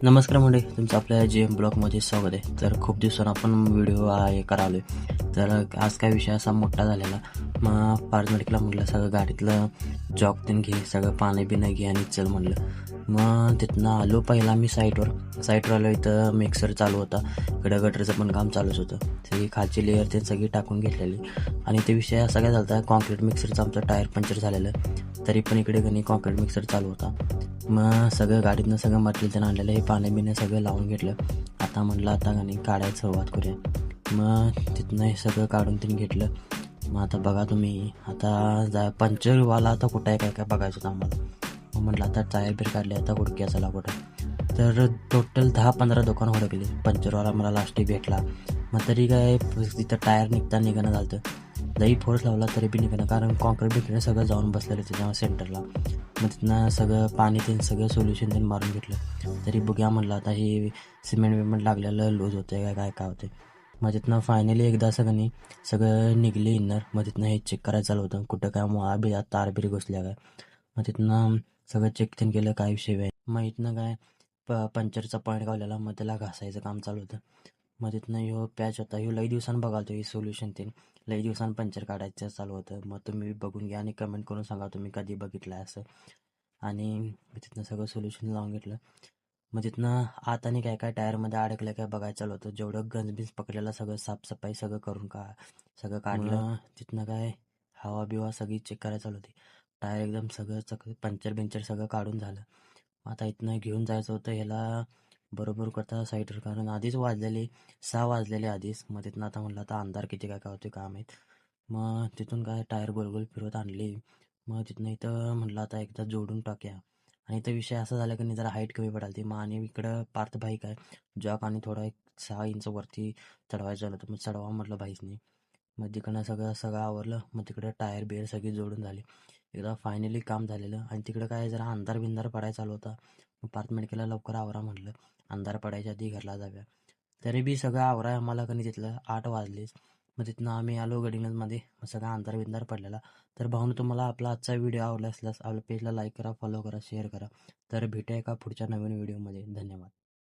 नमस्कार मंडळी, तुमचं आपल्या जी एम ब्लॉगमध्ये स्वागत आहे. तर खूप दिवसांनी आपण व्हिडिओ हे करावलो आहे. तर आज काय विषय असा मोठा झालेला, मग पारमेडिकला म्हटलं सगळं गाडीतलं जॉक तीन घे, सगळं पाणी बिणं घे आणि चल म्हणलं. मग तिथनं आलो पहिला मी साईटवर आलो. इथं मिक्सर चालू होता, इकडं गटरचं पण काम चालूच होतं. सगळी खालची लेअर ते सगळी टाकून घेतलेली. आणि ते विषय असा काय झाला होता, कॉन्क्रीट मिक्सरचं आमचं टायर पंक्चर झालेलं, तरी पण इकडे कधी कॉन्क्रीट मिक्सर चालू होता. मग सगळं गाडीतनं सगळं मटेरियल त्यानं आणलेलं, हे पाणी बिणे सगळं लावून घेतलं. आता म्हटलं आता गाणी काढायचं सुरुवात करूया. मग तिथनं हे सगळं काढून तिने घेतलं. मग आता बघा तुम्ही, आता पंचरवाला आता कुठं आहे काय बघायचं होतं आम्हाला. मग म्हटलं आता टायर बिर काढले, आता हुडक्या चला कुठं. तर टोटल 10-15 दुकान हुडकली. पंचरवाला मला लास्टी भेटला. मग तरी काय तिथं टायर निघणं झालं होतं. लई फोर्स लावला तरी बी निघणं, कारण कॉन्क्रीट बिक्रीने सगळं जाऊन बसलेलं त्याच्या सेंटरला. मग तिथनं सगळं पाणी ते सगळं सोल्युशन त्यांनी मारून घेतलं. तरी बघूया म्हटलं आता हे सिमेंट लागलेलं लूज होतं काय होते. मग तिथनं फायनली एकदा सगळं निघले इन्नर. मग तिथनं हे चेक करायचं चालू होतं, कुठं काय मुळा बी तार बिरी घुसल्या काय. मग तिथनं सगळं चेक त्यांनी केलं, काय विषय आहे. मग इथनं काय पंचरचा पॉईंट गावलेला, मग त्याला घासायचं काम चालू होतं. मग तिथनं ह्यो पॅच होता, ह्यो लई दिवसानं बघालतो हे सोल्युशन ते लई दिवसानं पंचर काढायचं चालू होतं. मग तुम्ही बघून घ्या आणि कमेंट करून सांगा तुम्ही कधी बघितलं आहे असं. आणि तिथनं सगळं सोल्युशन लावून घेतलं. मग तिथनं आत आणि काय काय टायरमध्ये अडकलं काय बघायचं चालू होतं. जेवढं गंजबीज पकडलेलं सगळं साफसफाई सगळं करून सगळं काढलं. तिथनं काय हवा बिवा सगळी चेक करायला चालू होती. टायर एकदम सगळं पंचर सगळं काढून झालं. आता इथनं घेऊन जायचं होतं ह्याला बरोबर करता साईडवर, कारण आधीच 6 वाजलेले आधीच. मग तिथनं आता म्हटलं आता अंधार किती काय होते काय माहीत. मग तिथून काय टायर गोल फिरवत आणली. मग तिथनं इथं म्हटलं आता एकदा जोडून टाक्या. आणि इथं विषय असा झाला की नाही, जरा हाईट कमी पडाली ती. मग आणि इकडं पार्थ भाई काय जॉक आणि थोडा एक 6 इंच वरती चढवायचं झालं होतं. मग चढवा म्हटलं भाईच नाही. मग तिकडनं सगळं आवरलं. मग तिकडं टायर बिअर सगळी जोडून झाली. एकदा फायनली काम झालेलं. आणि तिकडं काय जरा अंधार बिंधार पडायला चालू होता. मग पार्थ मेडिकलला लवकर आवरा म्हटलं, अंधार पडायच्या आधी घरला जाव्या. तरी बी सगळं आवरा आम्हाला कधी तिथलं 8 वाजलेच. मग तिथनं आम्ही आलो गडिंग्लजमध्ये. मग सगळा अंधार बिंधार पडलेला. तर भाऊन तुम्हाला आपला आजचा व्हिडिओ आवडला असल्यास आपल्या पेजला लाईक करा, फॉलो करा, शेअर करा. तर भेटूया एका पुढच्या नवीन व्हिडिओमध्ये. धन्यवाद.